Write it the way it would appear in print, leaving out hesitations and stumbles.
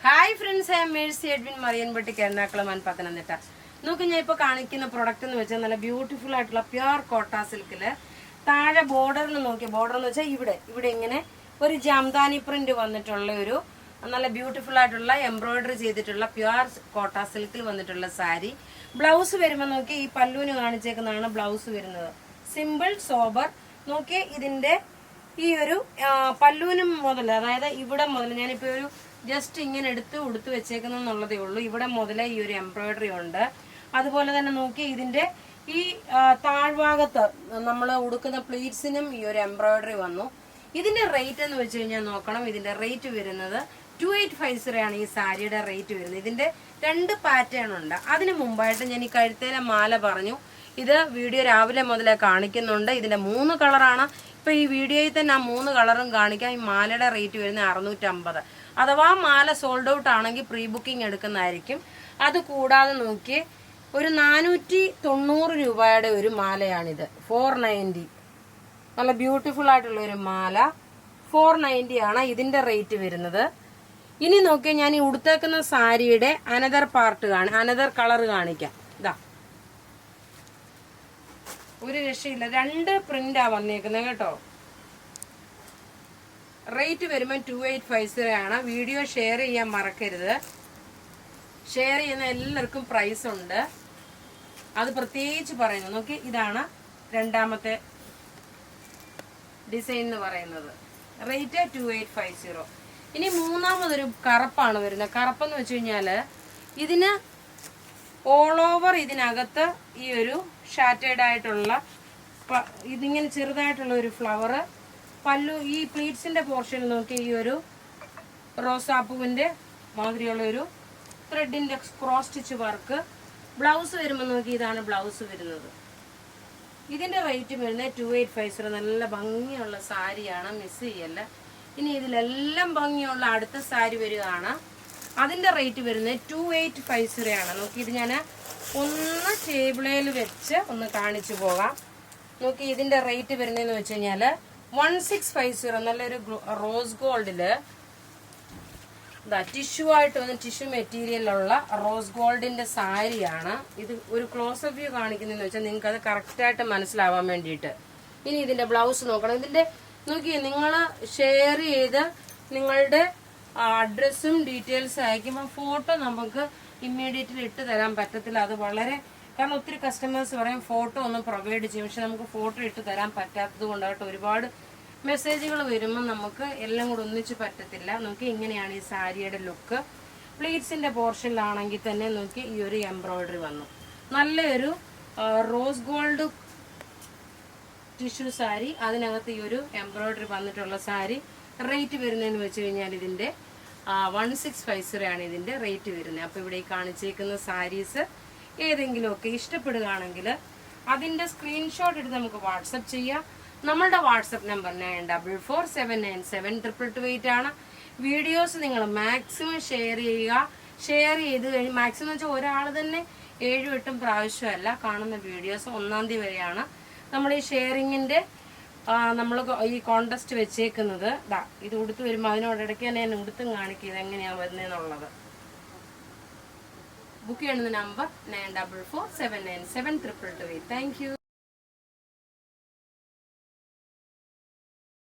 Hi friends, I am Mercy Edwin മറിയൻപട്ടിക്ക് എറണാകുളം പത്തനംതിട്ട. നോക്ക്, ഞാൻ ഇപ്പോൾ കാണിക്കുന്ന പ്രൊഡക്റ്റ് എന്ന് വെച്ചാൽ നല്ല ബ്യൂട്ടിഫുൾ ആയിട്ടുള്ള പ്യുർ കോട്ട സിൽക്കില് താഴെ ബോർഡറിൽ നോക്കിയ ബോർഡർ എന്ന് വെച്ചാൽ ഇവിടെ ഇങ്ങനെ ഒരു ജാംദാനി പ്രിന്റ് വന്നിട്ടുള്ള ഒരു നല്ല ബ്യൂട്ടിഫുൾ ആയിട്ടുള്ള എംബ്രോയിഡറി ചെയ്തിട്ടുള്ള പ്യുർ കോട്ട സിൽക്കിൽ വന്നിട്ടുള്ള സാരി. ബ്ലൗസ് വരുമ്പോൾ നോക്കി ഈ പല്ലുവിന് കാണിച്ചേക്കുന്നതാണ് ബ്ലൗസ് വരുന്നത്. Simple sober. നോക്കി ഇതിന്റെ ഈ ഒരു പല്ലുവിനും മുതൽ, അതായത് ഇവിടെ മുതൽ ഞാനിപ്പോ ഒരു ജസ്റ്റ് ഇങ്ങനെ എടുത്ത് ഉടുത്ത് വെച്ചേക്കുന്നുള്ളതേ ഉള്ളൂ. ഇവിടെ മുതലേ ഈ ഒരു എംബ്രോയിഡറി ഉണ്ട്. അതുപോലെ തന്നെ നോക്കി ഇതിന്റെ ഈ താഴ്ഭാഗത്ത് നമ്മൾ ഉടുക്കുന്ന പ്ലീറ്റ്സിനും ഈ ഒരു എംബ്രോയിഡറി വന്നു. ഇതിന്റെ റേറ്റ് എന്ന് വെച്ച് കഴിഞ്ഞാൽ നോക്കണം, ഇതിന്റെ റേറ്റ് വരുന്നത് 2850 ആണ് ഈ സാരിയുടെ റേറ്റ് വരുന്നത്. ഇതിന്റെ 2 പാറ്റേൺ ഉണ്ട്. അതിന് മുമ്പായിട്ട് ഞാൻ ഈ കഴുത്തേലെ മാല പറഞ്ഞു, ഇത് വീഡിയോ രാവിലെ മുതലേ കാണിക്കുന്നുണ്ട്. ഇതിന്റെ 3 കളറാണ്. ഇപ്പൊ ഈ വീഡിയോയിൽ തന്നെ ആ 3 കളറും കാണിക്കാം. ഈ മാലയുടെ റേറ്റ് വരുന്നത് 650. അഥവാ മാല സോൾഡ് ഔട്ട് ആണെങ്കിൽ പ്രീ ബുക്കിംഗ് എടുക്കുന്നതായിരിക്കും. അത് കൂടാതെ നോക്കി ഒരു 490 രൂപയുടെ ഒരു മാലയാണിത്. 490, നല്ല ബ്യൂട്ടിഫുൾ ആയിട്ടുള്ള ഒരു മാല. 490 ആണ് ഇതിന്റെ റേറ്റ് വരുന്നത്. ഇനി നോക്കി, ഞാൻ ഈ ഉടുത്തേക്കുന്ന സാരിയുടെ അനദർ അനദർ കളർ കാണിക്കാം. ഇതാ, ഒരു രക്ഷയില്ല, 2 പ്രിന്റാ വന്നേക്കുന്നത് കേട്ടോ. റേറ്റ് വരുമ്പോൾ 2850 ആണ്. വീഡിയോ ഷെയർ ചെയ്യാൻ മറക്കരുത്. ഷെയർ ചെയ്യുന്ന എല്ലാവർക്കും പ്രൈസ് ഉണ്ട്, അത് പ്രത്യേകിച്ച് പറയുന്നു. നോക്കി, ഇതാണ് രണ്ടാമത്തെ ഡിസൈൻ എന്ന് പറയുന്നത്. റേറ്റ് 2850. ഇനി മൂന്നാമതൊരു കറുപ്പാണ് വരുന്നത്. കറുപ്പെന്ന് വെച്ച് കഴിഞ്ഞാല് ഇതിന് ഓൾ ഓവർ ഇതിനകത്ത് ഈ ഒരു ഷാറ്റേഡ് ആയിട്ടുള്ള ഇതിങ്ങനെ ചെറുതായിട്ടുള്ള ഒരു ഫ്ലവർ. പല്ലു ഈ പ്ലീറ്റ്സിന്റെ പോർഷനിൽ നോക്കി ഈ ഒരു റോസാപ്പൂവിന്റെ മാതിരിയുള്ള ഒരു ത്രെഡിന്റെ ക്രോസ് സ്റ്റിച്ച് വർക്ക്. ബ്ലൗസ് വരുമ്പോൾ നോക്കി, ഇതാണ് ബ്ലൗസ് വരുന്നത്. ഇതിന്റെ റേറ്റ് വരുന്നത് 2850. നല്ല ഭംഗിയുള്ള സാരിയാണ്, മിസ് ചെയ്യല്ല. ഇനി ഇതിലെല്ലാം ഭംഗിയുള്ള അടുത്ത സാരി വരികയാണ്. അതിന്റെ റേറ്റ് വരുന്നത് 2850 ആണ്. നോക്കി, ഇത് ഞാൻ ഒന്ന് ടേബിളിൽ വെച്ച് ഒന്ന് കാണിച്ചു പോകാം. നോക്കി, ഇതിന്റെ റേറ്റ് വരുന്നതെന്ന് വെച്ച് കഴിഞ്ഞാല് 1650. നല്ലൊരു റോസ് ഗോൾഡില് ടിഷ്യൂ ആയിട്ട് വന്ന് ടിഷ്യൂ മെറ്റീരിയലുള്ള റോസ് ഗോൾഡിന്റെ സാരിയാണ് ഇത്. ഒരു ക്ലോസ് വ്യൂ കാണിക്കുന്നതെന്ന് വെച്ചാൽ നിങ്ങൾക്ക് അത് കറക്റ്റ് ആയിട്ട് മനസ്സിലാവാൻ വേണ്ടിയിട്ട്. ഇനി ഇതിന്റെ ബ്ലൗസ് നോക്കണം. ഇതിന്റെ നോക്കി, നിങ്ങൾ ഷെയർ ചെയ്ത് നിങ്ങളുടെ അഡ്രസ്സും ഡീറ്റെയിൽസ് അയക്കുമ്പോൾ ഫോട്ടോ നമുക്ക് ഇമ്മീഡിയറ്റ്ലി ഇട്ട് തരാൻ പറ്റത്തില്ല. അത് വളരെ, കാരണം ഒത്തിരി കസ്റ്റമേഴ്സ് പറയും ഫോട്ടോ ഒന്ന് പ്രൊവൈഡ് ചെയ്യും, പക്ഷെ നമുക്ക് ഫോട്ടോ ഇട്ട് തരാൻ പറ്റാത്തത് കൊണ്ടായിട്ട് ഒരുപാട് മെസ്സേജുകൾ വരുമ്പോൾ നമുക്ക് എല്ലാം കൂടെ ഒന്നിച്ച് പറ്റത്തില്ല. നോക്കി, ഇങ്ങനെയാണ് ഈ സാരിയുടെ ലുക്ക്. പ്ലീറ്റ്സിന്റെ പോർഷനിലാണെങ്കിൽ തന്നെ നോക്കി ഈ ഒരു എംബ്രോയിഡറി വന്നു. നല്ലൊരു റോസ് ഗോൾഡ് ടിഷ്യൂ സാരി, അതിനകത്ത് ഈ ഒരു എംബ്രോയിഡറി വന്നിട്ടുള്ള സാരി. റേറ്റ് വരുന്നതെന്ന് വെച്ച് കഴിഞ്ഞാൽ ഇതിന്റെ 1650 ആണ് ഇതിന്റെ റേറ്റ് വരുന്നത്. അപ്പൊ ഇവിടെ ഈ കാണിച്ചേക്കുന്ന സാരീസ് ഏതെങ്കിലുമൊക്കെ ഇഷ്ടപ്പെടുകയാണെങ്കിൽ അതിന്റെ സ്ക്രീൻഷോട്ട് എടുത്ത് നമുക്ക് വാട്സപ്പ് ചെയ്യാം. നമ്മളുടെ വാട്സപ്പ് നമ്പർ 9447972228 ആണ്. വീഡിയോസ് നിങ്ങൾ മാക്സിമം ഷെയർ ചെയ്യുക. ഷെയർ ചെയ്ത് കഴിഞ്ഞ് മാക്സിമം വെച്ചാൽ ഒരാൾ തന്നെ 7-8 പ്രാവശ്യമല്ല കാണുന്ന വീഡിയോസ്. 1-ാം തീയതി വരെയാണ് നമ്മൾ ഈ ഷെയറിങ്ങിന്റെ നമ്മൾ ഈ കോണ്ടസ്റ്റ് വെച്ചേക്കുന്നത്. ഇത് ഉടുത്ത് വരുമ്പോൾ അതിനോടിടയ്ക്ക് തന്നെ ഞാൻ ഉടുത്തും കാണിക്കുക ഇതെങ്ങനെയാണ് വരുന്നതെന്നുള്ളത്. ബുക്ക് ചെയ്യുന്ന നമ്പർ 9447972228. Thank you.